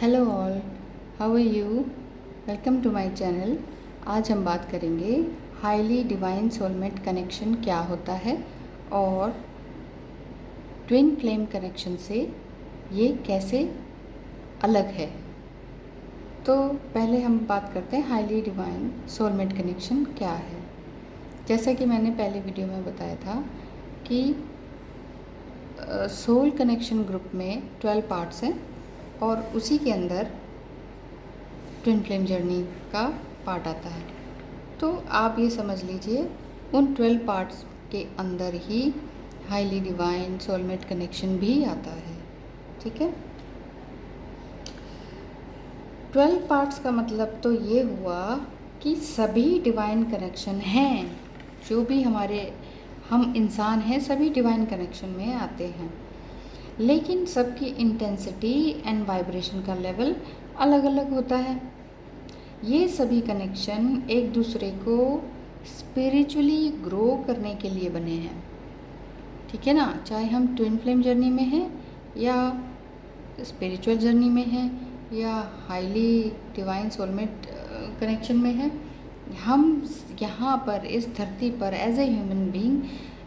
Hello all, how are you? Welcome to my channel. आज हम बात करेंगे हाईली डिवाइन सोलमेट कनेक्शन क्या होता है और ट्विन फ्लेम कनेक्शन से ये कैसे अलग है। तो पहले हम बात करते हैं हाईली डिवाइन सोलमेट कनेक्शन क्या है। जैसा कि मैंने पहले वीडियो में बताया था कि सोल कनेक्शन ग्रुप में 12 पार्ट्स हैं और उसी के अंदर ट्विन फ्लेम जर्नी का पार्ट आता है। तो आप ये समझ लीजिए उन 12 पार्ट्स के अंदर ही हाईली डिवाइन सोलमेट कनेक्शन भी आता है। ठीक है, 12 पार्ट्स का मतलब तो ये हुआ कि सभी डिवाइन कनेक्शन हैं, जो भी हम इंसान हैं सभी डिवाइन कनेक्शन में आते हैं, लेकिन सबकी इंटेंसिटी एंड वाइब्रेशन का लेवल अलग अलग होता है। ये सभी कनेक्शन एक दूसरे को स्पिरिचुअली ग्रो करने के लिए बने हैं। ठीक है ना, चाहे हम ट्विन फ्लेम जर्नी में हैं या स्पिरिचुअल जर्नी में हैं या हाईली डिवाइन सोलमेट कनेक्शन में हैं, हम यहाँ पर इस धरती पर एज ए ह्यूमन बीइंग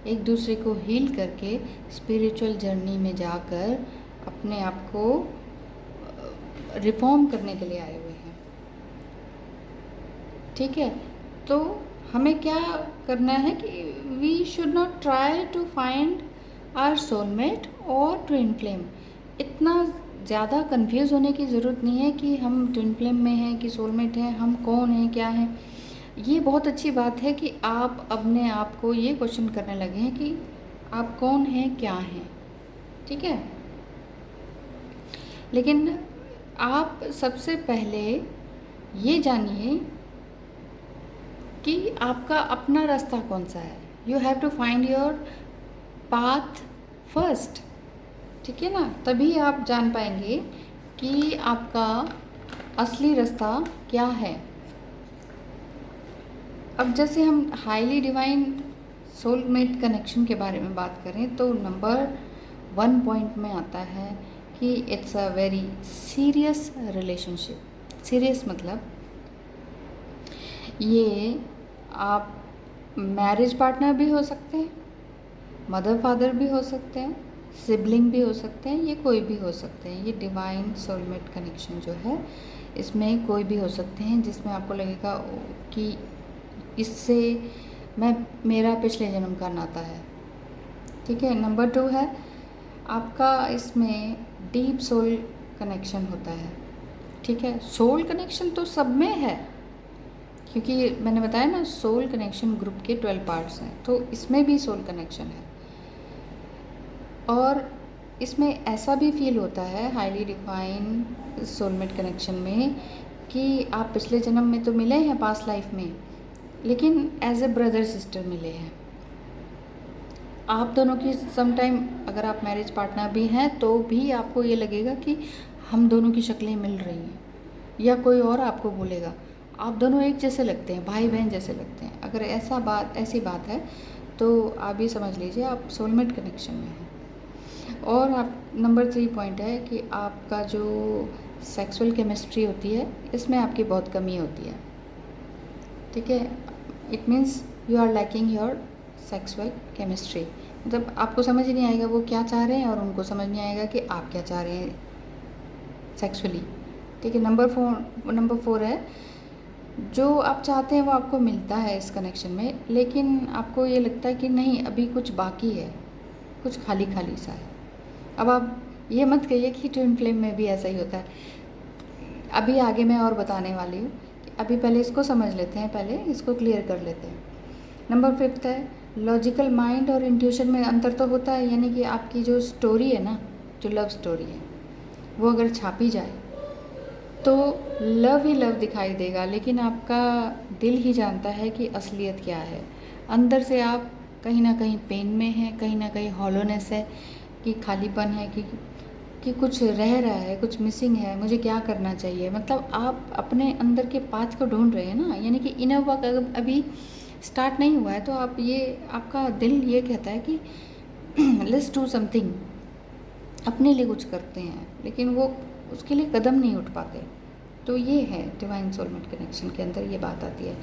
एक दूसरे को हील करके स्पिरिचुअल जर्नी में जाकर अपने आप को रिफॉर्म करने के लिए आए हुए हैं। ठीक है, तो हमें क्या करना है कि we should not try to find our soulmate और ट्विन फ्लेम। इतना ज़्यादा कंफ्यूज होने की ज़रूरत नहीं है कि हम ट्विन फ्लेम में हैं कि सोलमेट हैं, हम कौन हैं क्या हैं। ये बहुत अच्छी बात है कि आप अपने आप को ये क्वेश्चन करने लगे हैं कि आप कौन हैं क्या हैं। ठीक है, लेकिन आप सबसे पहले ये जानिए कि आपका अपना रास्ता कौन सा है। You have to find your path first. ठीक है ना, तभी आप जान पाएंगे कि आपका असली रास्ता क्या है। अब जैसे हम हाईली डिवाइन सोलमेट कनेक्शन के बारे में बात करें तो नंबर 1 पॉइंट में आता है कि it's a very serious relationship. Serious मतलब ये आप मैरिज पार्टनर भी हो सकते हैं, मदर फादर भी हो सकते हैं, सिबलिंग भी हो सकते हैं, ये कोई भी हो सकते हैं। ये डिवाइन सोलमेट कनेक्शन जो है इसमें कोई भी हो सकते हैं जिसमें आपको लगेगा कि इससे मेरा पिछले जन्म का नाता है। ठीक है, नंबर 2 है आपका इसमें डीप सोल कनेक्शन होता है। ठीक है, सोल कनेक्शन तो सब में है क्योंकि मैंने बताया ना सोल कनेक्शन ग्रुप के 12 पार्ट्स हैं, तो इसमें भी सोल कनेक्शन है। और इसमें ऐसा भी फील होता है हाईली डिवाइन सोलमेट कनेक्शन में कि आप पिछले जन्म में तो मिले हैं पास्ट लाइफ में, लेकिन एज ए ब्रदर सिस्टर मिले हैं। आप दोनों की सम टाइम अगर आप मैरिज पार्टनर भी हैं तो भी आपको ये लगेगा कि हम दोनों की शक्लें मिल रही हैं, या कोई और आपको बोलेगा आप दोनों एक जैसे लगते हैं, भाई बहन जैसे लगते हैं। अगर ऐसी बात है तो आप ये समझ लीजिए आप सोलमेट कनेक्शन में हैं। और आप नंबर 3 पॉइंट है कि आपका जो सेक्सुअल केमिस्ट्री होती है इसमें आपकी बहुत कमी होती है। ठीक है, it means you are lacking your sexual chemistry. मतलब आपको समझ ही नहीं आएगा वो क्या चाह रहे हैं और उनको समझ नहीं आएगा कि आप क्या चाह रहे हैं सेक्सुअली। ठीक है, नंबर 4 है जो आप चाहते हैं वो आपको मिलता है इस कनेक्शन में, लेकिन आपको ये लगता है कि नहीं अभी कुछ बाकी है, कुछ खाली खाली सा है। अब आप ये मत कहिए कि ट्विन फ्लेम में भी ऐसा ही होता है। अभी आगे मैं और बताने वाली हूँ, अभी पहले इसको समझ लेते हैं, पहले इसको क्लियर कर लेते हैं। नंबर 5 है लॉजिकल माइंड और इंट्यूशन में अंतर तो होता है, यानी कि आपकी जो स्टोरी है ना, जो लव स्टोरी है वो अगर छापी जाए तो लव ही लव दिखाई देगा, लेकिन आपका दिल ही जानता है कि असलियत क्या है। अंदर से आप कहीं ना कहीं पेन में हैं, कहीं ना कहीं हॉलोनेस है, कि खालीपन है, कि कुछ रह रहा है, कुछ मिसिंग है, मुझे क्या करना चाहिए। मतलब आप अपने अंदर के पाथ को ढूंढ रहे हैं ना, यानी कि इनर वर्क अभी स्टार्ट नहीं हुआ है, तो आपका दिल ये कहता है कि लेट्स डू समथिंग, अपने लिए कुछ करते हैं, लेकिन वो उसके लिए कदम नहीं उठ पाते। तो ये है डिवाइन सोलमेट कनेक्शन के अंदर ये बात आती है।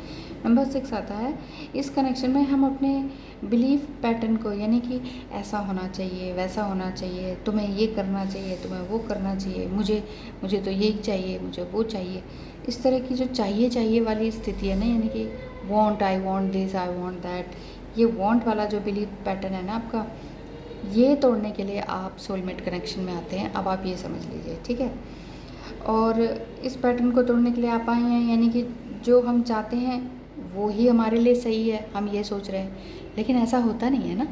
नंबर 6 आता है, इस कनेक्शन में हम अपने बिलीफ पैटर्न को, यानी कि ऐसा होना चाहिए, वैसा होना चाहिए, तुम्हें ये करना चाहिए, तुम्हें वो करना चाहिए, मुझे तो यही चाहिए, मुझे वो चाहिए, इस तरह की जो चाहिए वाली स्थिति है ना, यानी कि I want this, I want that, ये वॉन्ट वाला जो बिलीफ पैटर्न है ना आपका, ये तोड़ने के लिए आप सोलमेट कनेक्शन में आते हैं। अब आप ये समझ लीजिए, ठीक है। और इस पैटर्न को तोड़ने के लिए आप आए हैं, यानी कि जो हम चाहते हैं वो ही हमारे लिए सही है, हम ये सोच रहे हैं। लेकिन ऐसा होता नहीं है ना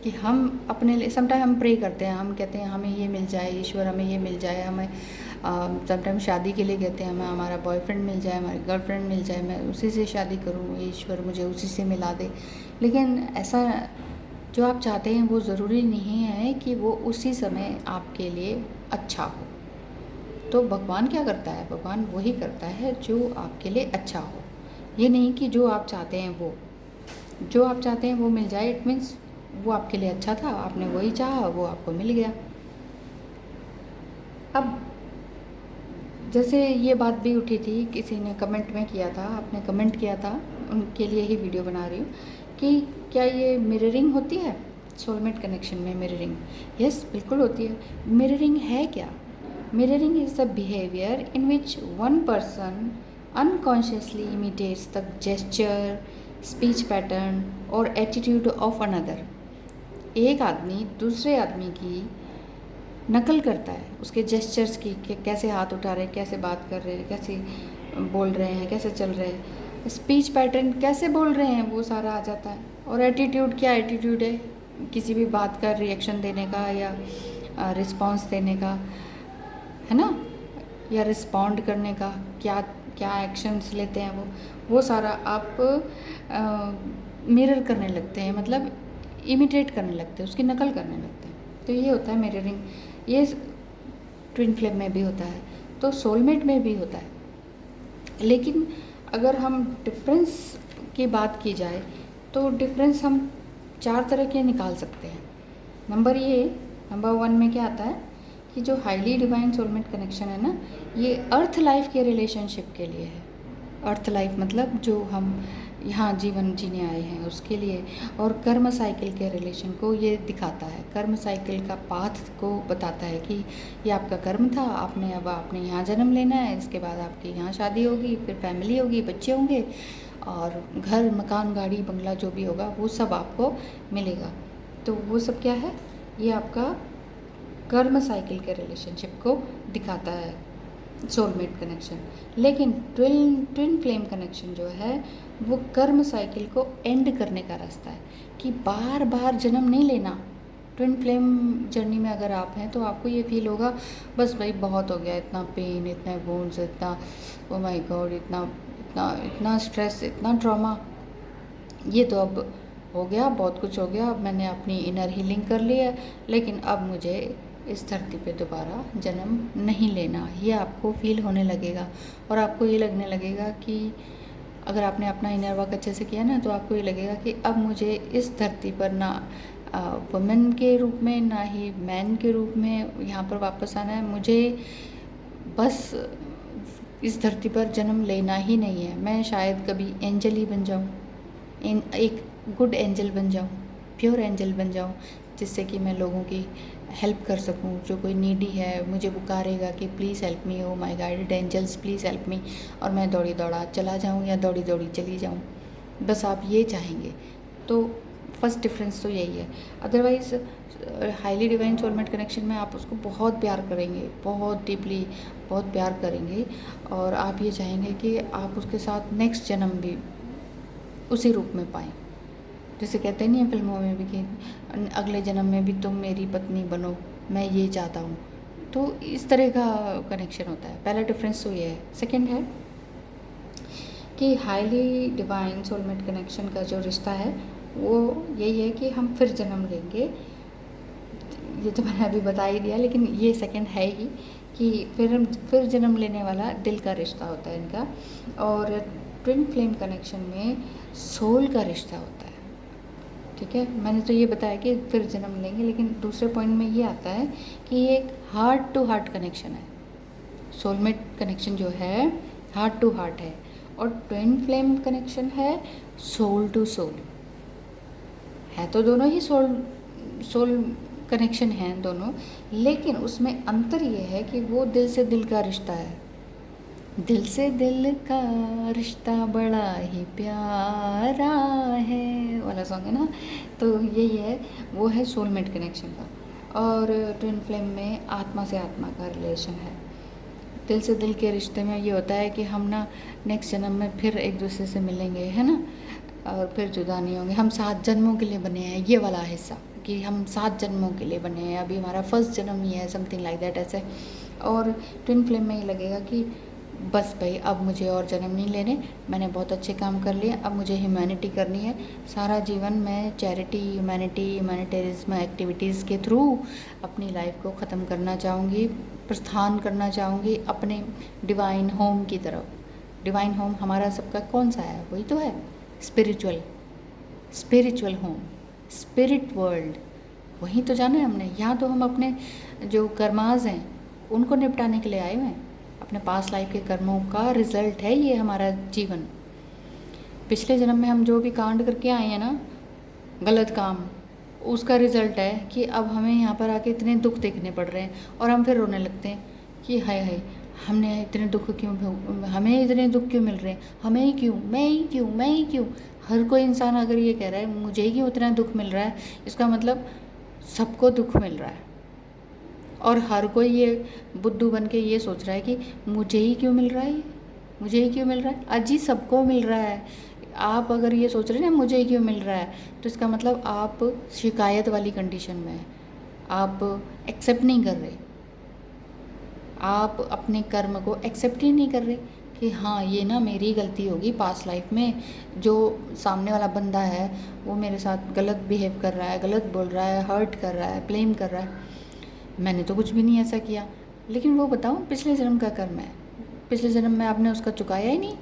कि हम अपने लिए, समटाइम हम प्रे करते हैं, हम कहते हैं हमें ये मिल जाए, ईश्वर हमें ये मिल जाए, हमें समटाइम शादी के लिए कहते हैं हमें हमारा बॉयफ्रेंड मिल जाए, हमारी गर्लफ्रेंड मिल जाए, मैं उसी से शादी करूँ, ईश्वर मुझे उसी से मिला दे। लेकिन ऐसा जो आप चाहते हैं वो ज़रूरी नहीं है कि वो उसी समय आपके लिए अच्छा हो। तो भगवान क्या करता है, भगवान वही करता है जो आपके लिए अच्छा हो। ये नहीं कि जो आप चाहते हैं वो मिल जाए, इट मीन्स वो आपके लिए अच्छा था, आपने वही चाहा, वो आपको मिल गया। अब जैसे ये बात भी उठी थी, किसी ने कमेंट में किया था, आपने कमेंट किया था, उनके लिए ही वीडियो बना रही हूँ कि क्या ये मिररिंग होती है सोलमेट कनेक्शन में? मिररिंग, यस बिल्कुल होती है। मिररिंग है क्या? Mirroring is the behavior in which one person unconsciously imitates the gesture, speech pattern or attitude of another. एक आदमी दूसरे आदमी की नकल करता है, उसके जेस्चर्स की, कि कैसे हाथ उठा रहे हैं, कैसे बात कर रहे हैं, कैसे बोल रहे हैं, कैसे चल रहे हैं, स्पीच पैटर्न कैसे बोल रहे हैं, वो सारा आ जाता है। और एटीट्यूड, क्या एटीट्यूड है किसी भी बात का रिएक्शन देने का या रिस्पॉन्स देने का, है ना, या रिस्पॉन्ड करने का, क्या क्या एक्शंस लेते हैं वो सारा आप मिरर करने लगते हैं, मतलब इमिटेट करने लगते हैं, उसकी नकल करने लगते हैं। तो ये होता है मिररिंग। ये ट्विन फ्लेम में भी होता है, तो सोलमेट में भी होता है। लेकिन अगर हम डिफरेंस की बात की जाए तो डिफरेंस हम 4 तरह के निकाल सकते हैं। नंबर 1 में क्या आता है कि जो हाईली डिवाइन सोलमेट कनेक्शन है ना, ये अर्थ लाइफ के रिलेशनशिप के लिए है। अर्थ लाइफ मतलब जो हम यहाँ जीवन जीने आए हैं उसके लिए, और कर्म साइकिल के रिलेशन को ये दिखाता है। कर्म साइकिल का पाथ को बताता है कि ये आपका कर्म था, आपने यहाँ जन्म लेना है, इसके बाद आपकी यहाँ शादी होगी, फिर फैमिली होगी, बच्चे होंगे, और घर, मकान, गाड़ी, बंगला जो भी होगा वो सब आपको मिलेगा। तो वो सब क्या है, ये आपका कर्म साइकिल के रिलेशनशिप को दिखाता है सोलमेट कनेक्शन। लेकिन ट्विन फ्लेम कनेक्शन जो है वो कर्म साइकिल को एंड करने का रास्ता है, कि बार बार जन्म नहीं लेना। ट्विन फ्लेम जर्नी में अगर आप हैं तो आपको ये फील होगा बस भाई बहुत हो गया, इतना पेन, इतने वुंड्स, इतना ओ माय गॉड, इतना स्ट्रेस, इतना ट्रॉमा, ये तो अब हो गया, बहुत कुछ हो गया, अब मैंने अपनी इनर हीलिंग कर ली है, लेकिन अब मुझे इस धरती पे दोबारा जन्म नहीं लेना। ये आपको फील होने लगेगा, और आपको ये लगने लगेगा कि अगर आपने अपना इनर वर्क अच्छे से किया ना, तो आपको ये लगेगा कि अब मुझे इस धरती पर ना वुमेन के रूप में, ना ही मैन के रूप में यहाँ पर वापस आना है। मुझे बस इस धरती पर जन्म लेना ही नहीं है। मैं शायद कभी एंजल ही बन जाऊँ, एक गुड एंजल बन जाऊँ, प्योर एंजल बन जाऊँ, जिससे कि मैं लोगों की हेल्प कर सकूँ। जो कोई नीडी है मुझे पुकारेगा कि please help me, oh my guided angels please help me, और मैं दौड़ी दौड़ा चला जाऊँ या दौड़ी दौड़ी चली जाऊँ। बस आप ये चाहेंगे। तो फर्स्ट डिफरेंस तो यही है। Otherwise highly divine soulmate connection में आप उसको बहुत प्यार करेंगे, बहुत डीपली बहुत प्यार करेंगे, और आप ये चाहेंगे कि आप उसके साथ नेक्स्ट जन्म भी उसी रूप में पाएँ। जैसे कहते नहीं हैं फिल्मों में भी कि अगले जन्म में भी तुम मेरी पत्नी बनो, मैं ये चाहता हूँ। तो इस तरह का कनेक्शन होता है। पहला डिफरेंस तो ये है। सेकंड है कि हाईली डिवाइन सोलमेट कनेक्शन का जो रिश्ता है वो यही है कि हम फिर जन्म लेंगे। ये तो मैंने अभी बता ही दिया, लेकिन ये सेकंड है ही कि फिर जन्म लेने वाला दिल का रिश्ता होता है इनका। और ट्विन फ्लेम कनेक्शन में सोल का रिश्ता होता है। ठीक है, मैंने तो ये बताया कि फिर जन्म लेंगे, लेकिन दूसरे पॉइंट में ये आता है कि ये एक हार्ट टू हार्ट कनेक्शन है। सोलमेट कनेक्शन जो है हार्ट टू हार्ट है, और ट्विन फ्लेम कनेक्शन है सोल टू सोल है। तो दोनों ही सोल कनेक्शन हैं दोनों, लेकिन उसमें अंतर ये है कि वो दिल से दिल का रिश्ता है। दिल से दिल का रिश्ता बड़ा ही प्यारा है वाला सॉन्ग है ना, तो यही है, वो है सोलमेट कनेक्शन का। और ट्विन फ्लेम में आत्मा से आत्मा का रिलेशन है। दिल से दिल के रिश्ते में ये होता है कि हम ना नेक्स्ट जन्म में फिर एक दूसरे से मिलेंगे, है ना, और फिर जुदा नहीं होंगे। हम 7 जन्मों के लिए बने हैं, ये वाला हिस्सा कि हम 7 जन्मों के लिए बने हैं, अभी हमारा फर्स्ट जन्म ही है, समथिंग लाइक दैट ऐसे। और ट्विन फ्लेम में ये लगेगा कि बस भाई अब मुझे और जन्म नहीं लेने, मैंने बहुत अच्छे काम कर लिए, अब मुझे ह्यूमैनिटी करनी है। सारा जीवन मैं चैरिटी, ह्यूमैनिटेरिज्म एक्टिविटीज़ के थ्रू अपनी लाइफ को ख़त्म करना चाहूँगी, प्रस्थान करना चाहूँगी अपने डिवाइन होम की तरफ। डिवाइन होम हमारा सबका कौन सा है? वही तो है, स्पिरिचुअल होम, स्पिरिट वर्ल्ड, वहीं तो जाना है हमने। यहाँ तो हम अपने जो कर्माज हैं उनको निपटाने के लिए आए हुए हैं। अपने पास लाइफ के कर्मों का रिज़ल्ट है ये हमारा जीवन। पिछले जन्म में हम जो भी कांड करके आए हैं ना, गलत काम, उसका रिज़ल्ट है कि अब हमें यहाँ पर आके इतने दुख देखने पड़ रहे हैं, और हम फिर रोने लगते हैं कि हाय हाय, हमने इतने दुख क्यों, हमें इतने दुख क्यों मिल रहे हैं, हमें ही क्यों, मैं ही क्यों। हर कोई इंसान अगर ये कह रहा है मुझे ही क्यों इतना दुख मिल रहा है, इसका मतलब सबको दुख मिल रहा है। और हर कोई ये बुद्धू बन के ये सोच रहा है कि मुझे ही क्यों मिल रहा है, मुझे ही क्यों मिल रहा है। अजी सबको मिल रहा है। आप अगर ये सोच रहे हैं ना मुझे ही क्यों मिल रहा है, तो इसका मतलब आप शिकायत वाली कंडीशन में हैं, आप एक्सेप्ट नहीं कर रहे, आप अपने कर्म को एक्सेप्ट ही नहीं कर रहे कि हाँ ये ना मेरी गलती होगी पास्ट लाइफ में, जो सामने वाला बंदा है वो मेरे साथ गलत बिहेव कर रहा है, गलत बोल रहा है, हर्ट कर रहा है, ब्लेम कर रहा है, मैंने तो कुछ भी नहीं ऐसा किया। लेकिन वो बताओ पिछले जन्म का कर्म है, पिछले जन्म में आपने उसका चुकाया ही नहीं,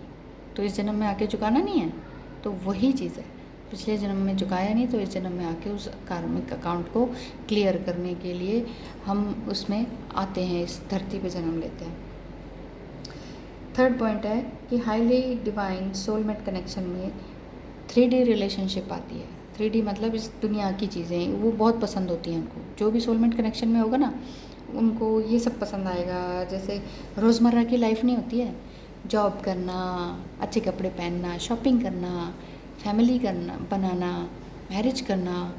तो इस जन्म में आके चुकाना नहीं है। तो वही चीज़ है, पिछले जन्म में चुकाया नहीं, तो इस जन्म में आके उस कार्मिक अकाउंट को क्लियर करने के लिए हम उसमें आते हैं, इस धरती पे जन्म लेते हैं। थर्ड पॉइंट है कि हाईली डिवाइन सोलमेट कनेक्शन में 3D रिलेशनशिप आती है। 3D मतलब इस दुनिया की चीज़ें वो बहुत पसंद होती हैं उनको। जो भी सोलमेट कनेक्शन में होगा ना, उनको ये सब पसंद आएगा। जैसे रोज़मर्रा की लाइफ नहीं होती है, जॉब करना, अच्छे कपड़े पहनना, शॉपिंग करना, फैमिली करना, बनाना, मैरिज करना,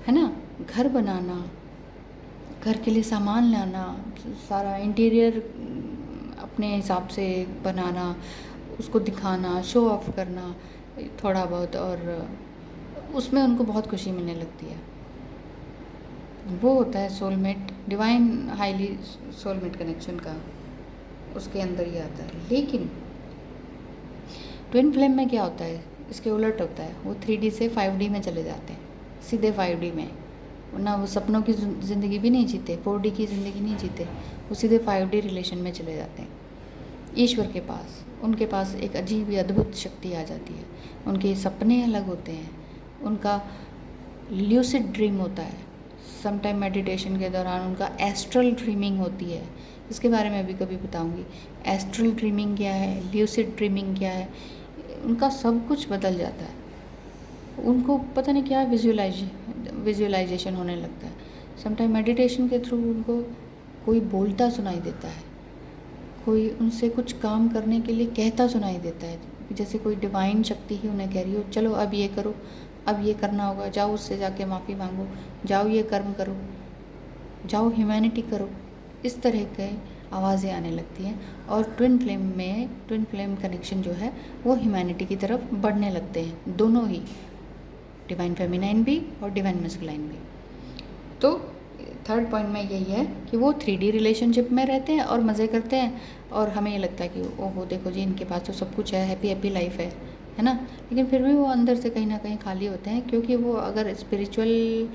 है ना, घर बनाना, घर के लिए सामान लाना, सारा इंटीरियर अपने हिसाब से बनाना, उसको दिखाना, शो ऑफ करना थोड़ा बहुत, और उसमें उनको बहुत खुशी मिलने लगती है। वो होता है soulmate, divine highly soulmate connection का, उसके अंदर ही आता है। लेकिन ट्विन फ्लेम में क्या होता है, इसके उलट होता है। वो 3D से 5D में चले जाते हैं, सीधे 5D में। ना वो सपनों की ज़िंदगी भी नहीं जीते, 4D की ज़िंदगी नहीं जीते, वो सीधे 5D रिलेशन में चले जाते हैं ईश्वर के पास। उनके पास एक अजीब ही अद्भुत शक्ति आ जाती है, उनके सपने अलग होते हैं, उनका ल्यूसिड ड्रीम होता है। समटाइम मेडिटेशन के दौरान उनका एस्ट्रल ड्रीमिंग होती है, इसके बारे में भी कभी बताऊंगी। एस्ट्रल ड्रीमिंग क्या है, ल्यूसिड ड्रीमिंग क्या है, उनका सब कुछ बदल जाता है। उनको पता नहीं क्या विजुअलाइजेशन होने लगता है। समटाइम मेडिटेशन के थ्रू उनको कोई बोलता सुनाई देता है, कोई उनसे कुछ काम करने के लिए कहता सुनाई देता है, जैसे कोई डिवाइन शक्ति ही उन्हें कह रही हो, चलो अब ये करो, अब ये करना होगा, जाओ उससे जाके माफ़ी मांगो, जाओ ये कर्म करो, जाओ ह्यूमैनिटी करो। इस तरह के आवाज़ें आने लगती हैं। और ट्विन फ्लेम कनेक्शन जो है वो ह्यूमैनिटी की तरफ बढ़ने लगते हैं, दोनों ही, डिवाइन फेमिनाइन भी और डिवाइन मैस्कुलाइन भी। तो थर्ड पॉइंट में यही है कि वो 3D रिलेशनशिप में रहते हैं और मज़े करते हैं, और हमें ये लगता है कि ओहो देखो जी इनके पास तो सब कुछ है, हैप्पी लाइफ है ना। लेकिन फिर भी वो अंदर से कहीं ना कहीं खाली होते हैं, क्योंकि वो अगर स्पिरिचुअल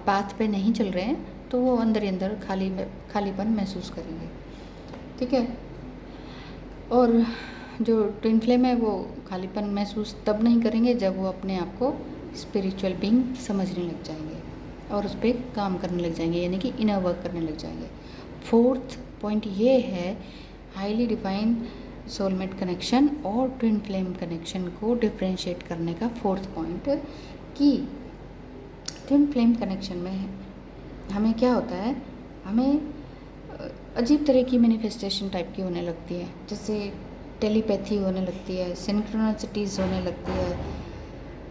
पाथ पे नहीं चल रहे हैं तो वो अंदर ही अंदर खालीपन महसूस करेंगे। ठीक है। और जो ट्विन फ्लेम है वो खालीपन महसूस तब नहीं करेंगे जब वो अपने आप को स्पिरिचुअल बीइंग समझने लग जाएंगे और उस पर काम करने लग जाएंगे, यानी कि इनर वर्क करने लग जाएंगे। फोर्थ पॉइंट ये है हाईली डिफाइंड सोलमेट कनेक्शन और ट्विन फ्लेम कनेक्शन को डिफ्रेंशिएट करने का फोर्थ पॉइंट, कि ट्विन फ्लेम कनेक्शन में हमें क्या होता है, हमें अजीब तरह की मैनिफेस्टेशन टाइप की होने लगती है, जैसे टेलीपैथी होने लगती है, सिंक्रोनिसिटीज़ होने लगती है,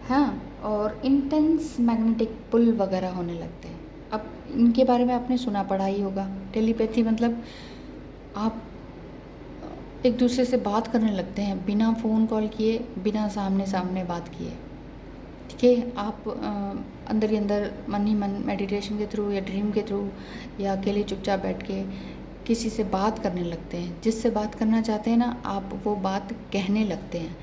हाँ, और इंटेंस मैग्नेटिक पुल वगैरह होने लगते हैं। अब इनके बारे में आपने सुना पढ़ा ही होगा। टेलीपैथी मतलब आप एक दूसरे से बात करने लगते हैं बिना फ़ोन कॉल किए, बिना सामने सामने बात किए, ठीक है। आप अंदर ही अंदर मन ही मन मेडिटेशन के थ्रू या ड्रीम के थ्रू या अकेले चुपचाप बैठ के किसी से बात करने लगते हैं, जिससे बात करना चाहते हैं ना आप, वो बात कहने लगते हैं,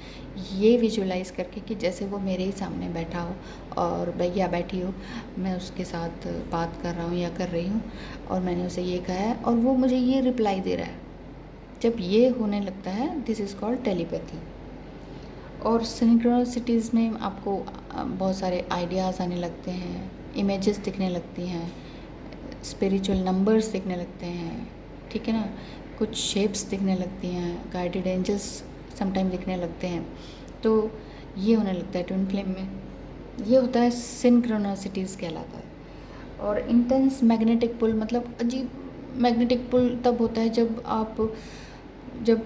ये विजुलाइज़ करके कि जैसे वो मेरे ही सामने बैठा हो और या बैठी हो, मैं उसके साथ बात कर रहा हूँ या कर रही हूँ और मैंने उसे ये कहा है और वो मुझे ये रिप्लाई दे रहा है। जब ये होने लगता है, दिस इज़ कॉल्ड टेलीपैथी। और सिंक्रोनिसिटीज़ में आपको बहुत सारे आइडियाज़ आने लगते हैं, इमेजेस दिखने लगती हैं, स्पिरिचुअल नंबर्स दिखने लगते हैं, ठीक है ना, कुछ शेप्स दिखने लगती हैं, गाइडेड एंजल्स समटाइम दिखने लगते हैं। तो ये होने लगता है ट्विन फ्लेम में, ये होता है सिंक्रोनिसिटीज़ कहलाता है। और इंटेंस मैग्नेटिक पुल मतलब अजीब मैग्नेटिक पुल तब होता है जब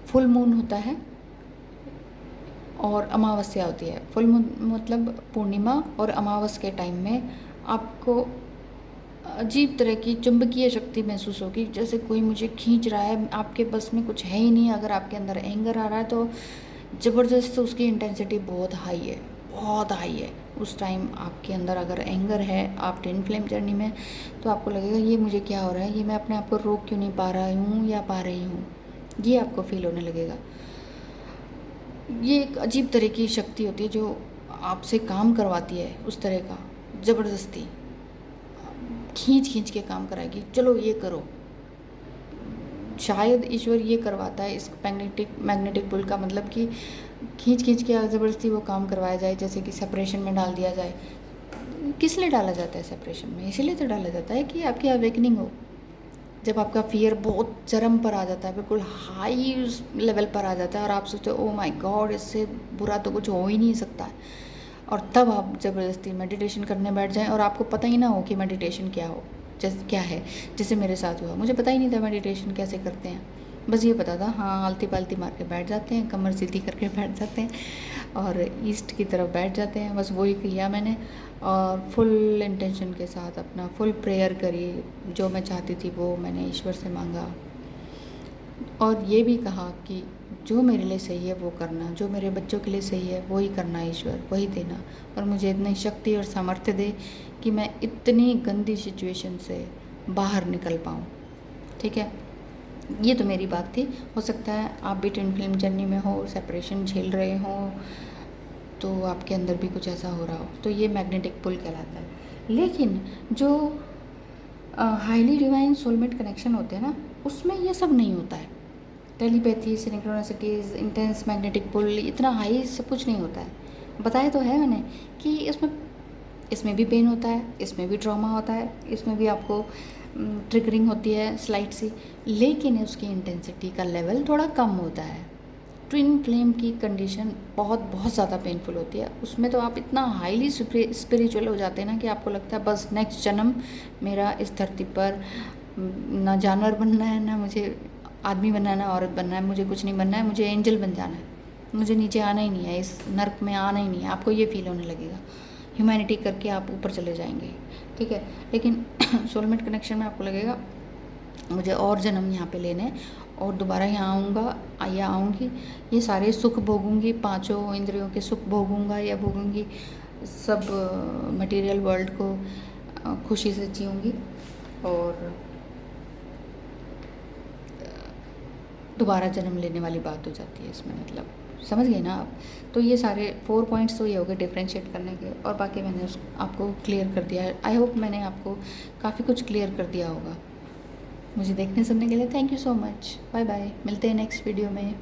फुल मून होता है और अमावस्या होती है। फुल मून मतलब पूर्णिमा और अमावस के टाइम में आपको अजीब तरह की चुंबकीय शक्ति महसूस होगी, जैसे कोई मुझे खींच रहा है, आपके बस में कुछ है ही नहीं। अगर आपके अंदर एंगर आ रहा है तो ज़बरदस्त उसकी इंटेंसिटी बहुत हाई है, बहुत हाई है। उस टाइम आपके अंदर अगर एंगर है, आप ट्विन फ्लेम जर्नी में, तो आपको लगेगा ये मुझे क्या हो रहा है, ये मैं अपने आप को रोक क्यों नहीं पा रहा हूँ या पा रही हूँ, ये आपको फील होने लगेगा। ये एक अजीब तरह की शक्ति होती है जो आपसे काम करवाती है, उस तरह का ज़बरदस्ती खींच के काम कराएगी, चलो ये करो। शायद ईश्वर ये करवाता है इस मैग्नेटिक पुल का मतलब कि खींच के ज़बरदस्ती वो काम करवाया जाए, जैसे कि सेपरेशन में डाल दिया जाए। किस लिए डाला जाता है सेपरेशन में? इसीलिए तो डाला जाता है कि आपकी अवेकनिंग हो। जब आपका फियर बहुत चरम पर आ जाता है, बिल्कुल हाई लेवल पर आ जाता है और आप सोचते हो ओ माय गॉड, इससे बुरा तो कुछ हो ही नहीं सकता है, और तब आप ज़बरदस्ती मेडिटेशन करने बैठ जाएं और आपको पता ही ना हो कि मेडिटेशन क्या क्या है। जैसे मेरे साथ हुआ, मुझे पता ही नहीं था मेडिटेशन कैसे करते हैं, बस ये पता था हाँ आलती पालती मार के बैठ जाते हैं, कमर सीधी करके बैठ जाते हैं और ईस्ट की तरफ बैठ जाते हैं, बस वही किया मैंने। और फुल इंटेंशन के साथ अपना फुल प्रेयर करी, जो मैं चाहती थी वो मैंने ईश्वर से मांगा और ये भी कहा कि जो मेरे लिए सही है वो करना, जो मेरे बच्चों के लिए सही है वही करना, ईश्वर वही देना, और मुझे इतनी शक्ति और सामर्थ्य दे कि मैं इतनी गंदी सिचुएशन से बाहर निकल पाऊँ। ठीक है, ये तो मेरी बात थी। हो सकता है आप भी ट्विन फ्लेम जर्नी में हो, सेपरेशन झेल रहे हो, तो आपके अंदर भी कुछ ऐसा हो रहा हो, तो ये मैग्नेटिक पुल कहलाता है। लेकिन जो हाईली डिवाइन सोलमेट कनेक्शन होते हैं ना, उसमें ये सब नहीं होता है। टेलीपैथी, सिंक्रोनिसिटीज़, इंटेंस मैग्नेटिक पुल, इतना हाई सब कुछ नहीं होता है। बताया तो है मैंने कि इसमें भी पेन होता है, इसमें भी ट्रॉमा होता है, इसमें भी आपको ट्रिगरिंग होती है स्लाइट सी, लेकिन उसकी इंटेंसिटी का लेवल थोड़ा कम होता है। ट्विन फ्लेम की कंडीशन बहुत ज़्यादा पेनफुल होती है। उसमें तो आप इतना हाईली स्पिरिचुअल हो जाते हैं ना कि आपको लगता है बस नेक्स्ट जन्म मेरा इस धरती पर ना जानवर बनना है, ना मुझे आदमी बनना है, ना औरत बनना है, मुझे कुछ नहीं बनना है, मुझे एंजल बन जाना है, मुझे नीचे आना ही नहीं है, इस नर्क में आना ही नहीं है। आपको ये फील होने लगेगा, ह्यूमैनिटी करके आप ऊपर चले जाएंगे, ठीक है। लेकिन सोलमेट कनेक्शन में आपको लगेगा मुझे और जन्म यहाँ पे लेने और दोबारा यहाँ आऊँगा या आऊँगी, ये सारे सुख भोगूँगी, पांचों इंद्रियों के सुख भोगूँगा या भोगूँगी, सब मटेरियल वर्ल्ड को खुशी से जीऊँगी और दोबारा जन्म लेने वाली बात हो जाती है इसमें, मतलब समझ गए ना आप। तो ये सारे 4 पॉइंट्स तो ये हो गए डिफ्रेंशिएट करने के, और बाकी मैंने आपको क्लियर कर दिया है। आई होप मैंने आपको काफ़ी कुछ क्लियर कर दिया होगा। मुझे देखने सुनने के लिए thank you so much. Bye bye, मिलते हैं नेक्स्ट वीडियो में।